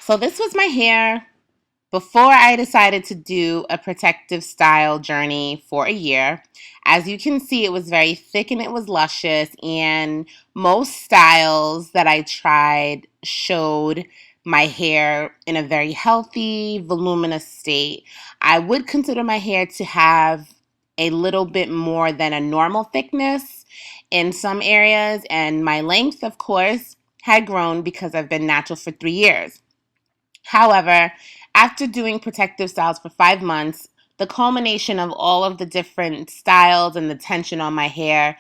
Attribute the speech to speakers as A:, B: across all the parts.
A: So this was my hair before I decided to do a protective style journey for a year. As you can see, it was very thick and it was luscious, and most styles that I tried showed my hair in a very healthy, voluminous state. I would consider my hair to have a little bit more than a normal thickness in some areas, and my length, of course, had grown because I've been natural for 3 years. However, after doing protective styles for 5 months, the culmination of all of the different styles and the tension on my hair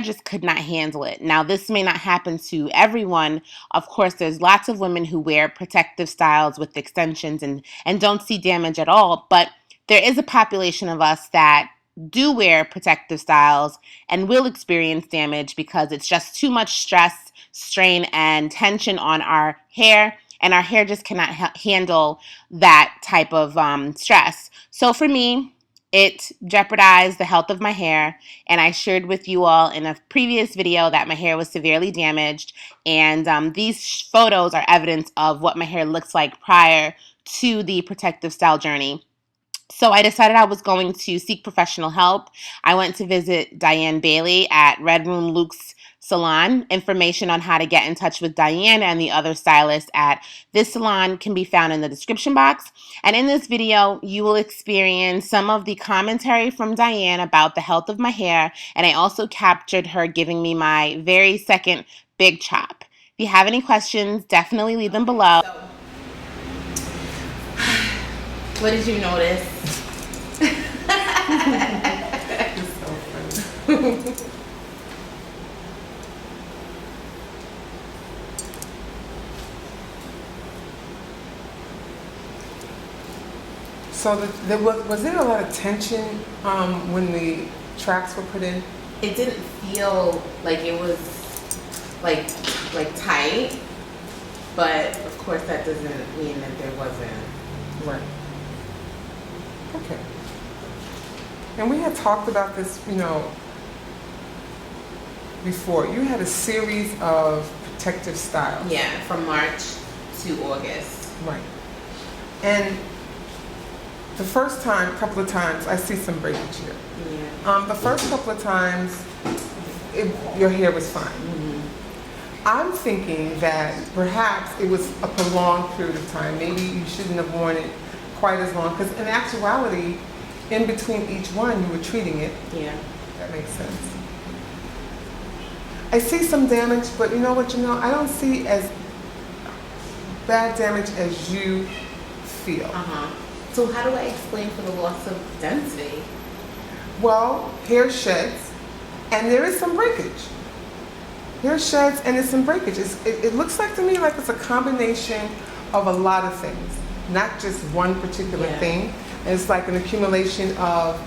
A: just could not handle it. Now, this may not happen to everyone. Of course, there's lots of women who wear protective styles with extensions and don't see damage at all, but there is a population of us that do wear protective styles and will experience damage because it's just too much stress, strain, and tension on our hair, and our hair just cannot handle that type of stress. So for me, it jeopardized the health of my hair, and I shared with you all in a previous video that my hair was severely damaged, and these photos are evidence of what my hair looks like prior to the protective style journey. So I decided I was going to seek professional help. I went to visit Diane Bailey at Red Room Luxe Salon. Information on how to get in touch with Diane and the other stylists at this salon can be found in the description box. And in this video, you will experience some of the commentary from Diane about the health of my hair, and I also captured her giving me my very second big chop. If you have any questions, definitely leave them below. So, what did you notice?
B: It's so funny. So was there a lot of tension when the tracks were put in?
A: It didn't feel like it was like tight, but of course that doesn't mean that there wasn't.
B: Right. Okay. And we had talked about this, before. You had a series of protective styles.
A: Yeah, from March to August.
B: Right. And the first couple of times, I see some breakage here.
A: Yeah.
B: The first couple of times, your hair was fine.
A: Mm-hmm.
B: I'm thinking that perhaps it was a prolonged period of time. Maybe you shouldn't have worn it quite as long, because in actuality, in between each one, you were treating it.
A: Yeah.
B: That makes sense. I see some damage, but you know what, I don't see as bad damage as you feel.
A: Uh-huh. So how do I explain for the loss of density?
B: Well, hair sheds, and there is some breakage. Hair sheds, and there's some breakage. It looks like to me like it's a combination of a lot of things, not just one particular thing. It's like an accumulation of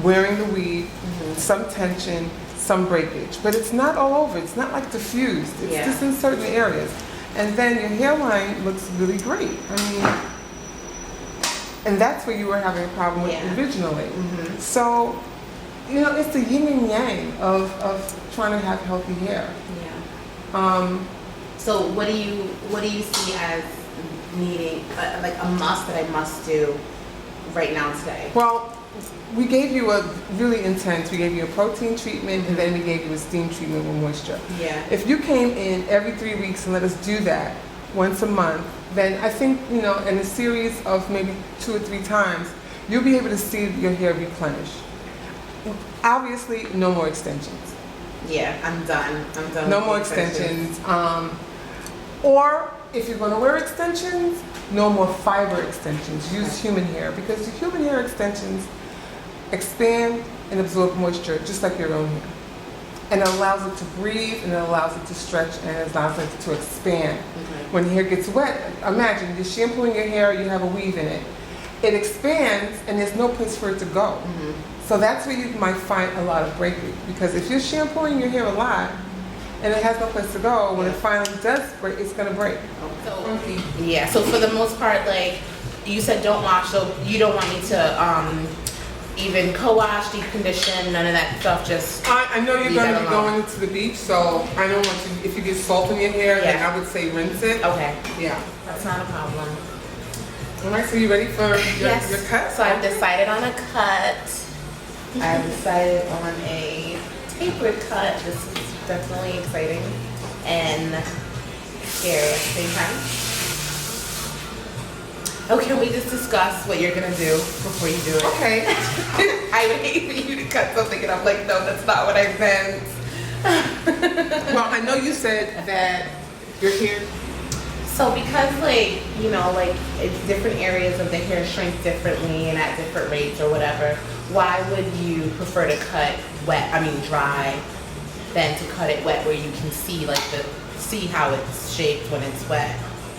B: wearing the weave, some tension, some breakage. But it's not all over. It's not like diffused. It's just in certain areas. And then your hairline looks really great. I mean, and that's where you were having a problem with originally.
A: Mm-hmm.
B: So, it's the yin and yang of trying to have healthy hair.
A: Yeah. So what do you see as needing like a must that I must do right now today?
B: Well, we gave you a really intense. We gave you a protein treatment, and then we gave you a steam treatment with moisture.
A: Yeah.
B: If you came in every 3 weeks and let us do that once a month, then I think in a series of maybe 2 or 3 times, you'll be able to see your hair replenish. Obviously, no more extensions.
A: Yeah, I'm done.
B: No more extensions. Or if you're going to wear extensions, no more fiber extensions. Use human hair, because the human hair extensions expand and absorb moisture just like your own hair. And it allows it to breathe, and it allows it to stretch, and it allows it to expand. When the hair gets wet, imagine you're shampooing your hair, you have a weave in it. It expands, and there's no place for it to go. So that's where you might find a lot of breakage, because if you're shampooing your hair a lot and it has no place to go, when it finally does break, it's going to break.
A: So for the most part, like you said, don't wash, so you don't want me to even co-wash, deep condition, none of that stuff, just
B: I know you're
A: leave
B: going
A: that
B: to be
A: alone.
B: going into the beach, so I don't want you, if you get salt in your hair, then
A: Yeah.
B: I would say rinse it.
A: Okay,
B: Yeah.
A: that's not a problem.
B: All right, so you ready for your
A: Yes,
B: cut?
A: so I've decided on a cut. I've decided on a tapered cut. This is definitely exciting and scary at the same time. Oh, can we just discuss what you're gonna do before you do it?
B: Okay.
A: I would hate for you to cut something and I'm like, no, that's not what I meant.
B: Well, I know you said that your hair.
A: So because like, you know, like it's different areas of the hair shrink differently and at different rates or whatever, why would you prefer to cut wet, dry, than to cut it wet where you can see like see how it's shaped when it's wet?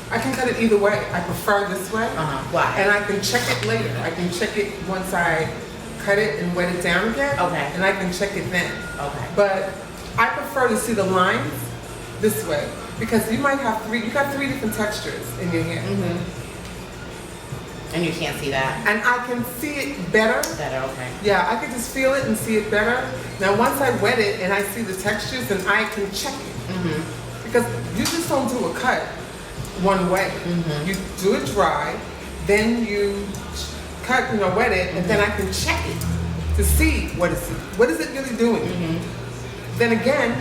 B: I can cut it either way. I prefer this way.
A: Why?
B: And I can check it later. I can check it once I cut it and wet it down again.
A: Okay.
B: And I can check it then.
A: Okay.
B: But I prefer to see the lines this way because you might have you got three different textures in your hair.
A: And you can't see that?
B: And I can see it better.
A: Better, okay.
B: Yeah, I can just feel it and see it better. Now once I wet it and I see the textures, then I can check it. Because you just don't do a cut one way. You do it dry, then you cut, wet it, and then I can check it to see what is it really doing. Then again,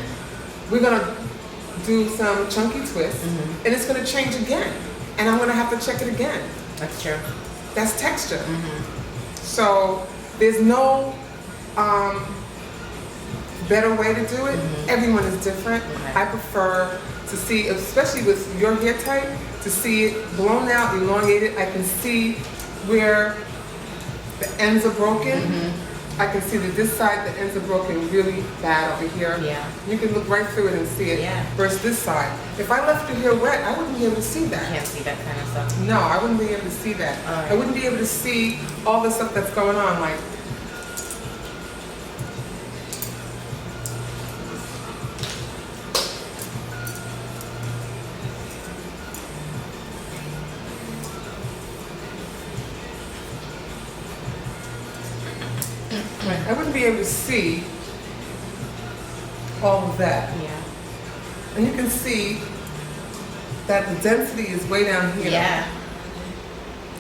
B: we're gonna do some chunky twists, and it's gonna change again, and I'm gonna have to check it again.
A: That's true.
B: That's texture. So there's no better way to do it. Everyone is different.
A: Okay.
B: I prefer to see, especially with your hair type, to see it blown out, elongated. I can see where the ends are broken. I can see that this side, the ends are broken really bad over here.
A: Yeah.
B: You can look right through it and see it.
A: Yeah.
B: Versus this side. If I left your hair wet, I wouldn't be able to see that.
A: Can't see that kind of stuff.
B: No, I wouldn't be able to see that.
A: Alright.
B: I wouldn't be able to see all the stuff that's going on, like. I wouldn't be able to see all of that.
A: Yeah.
B: And you can see that the density is way down here.
A: Yeah.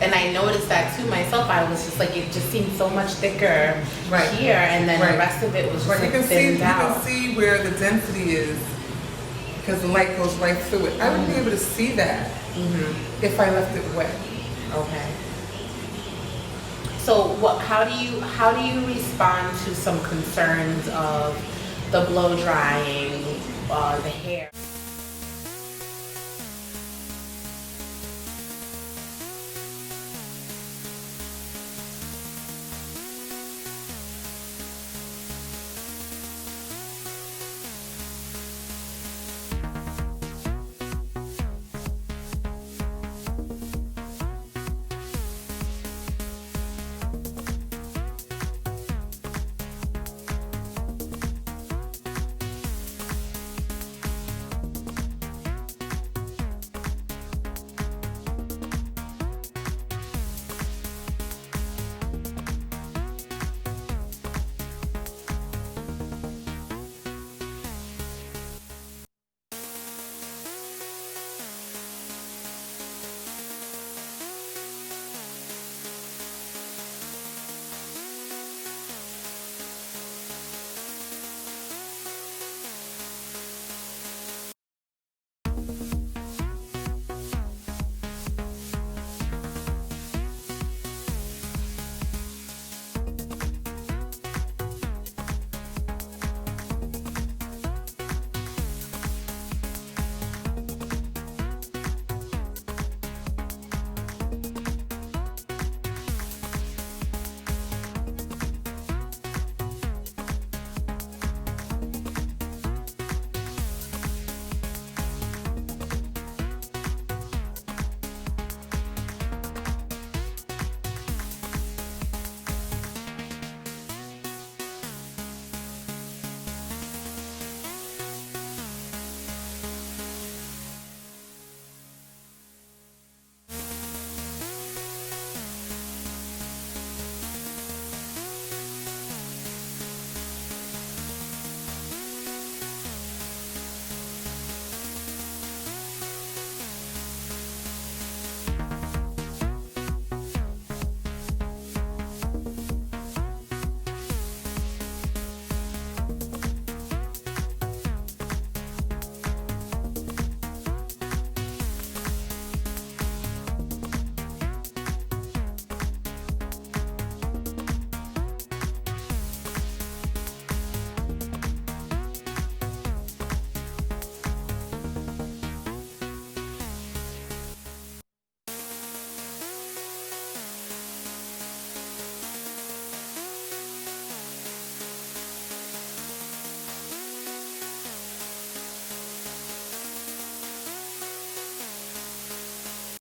A: And I noticed that too myself. I was just like, it just seemed so much thicker
B: Right.
A: here, and then
B: Right.
A: the rest of it was just
B: Right,
A: like
B: you can
A: thinned out.
B: see where the density is because the light goes right through it. I wouldn't be able to see that if I left it wet.
A: Okay. So how do you respond to some concerns of the blow drying the hair?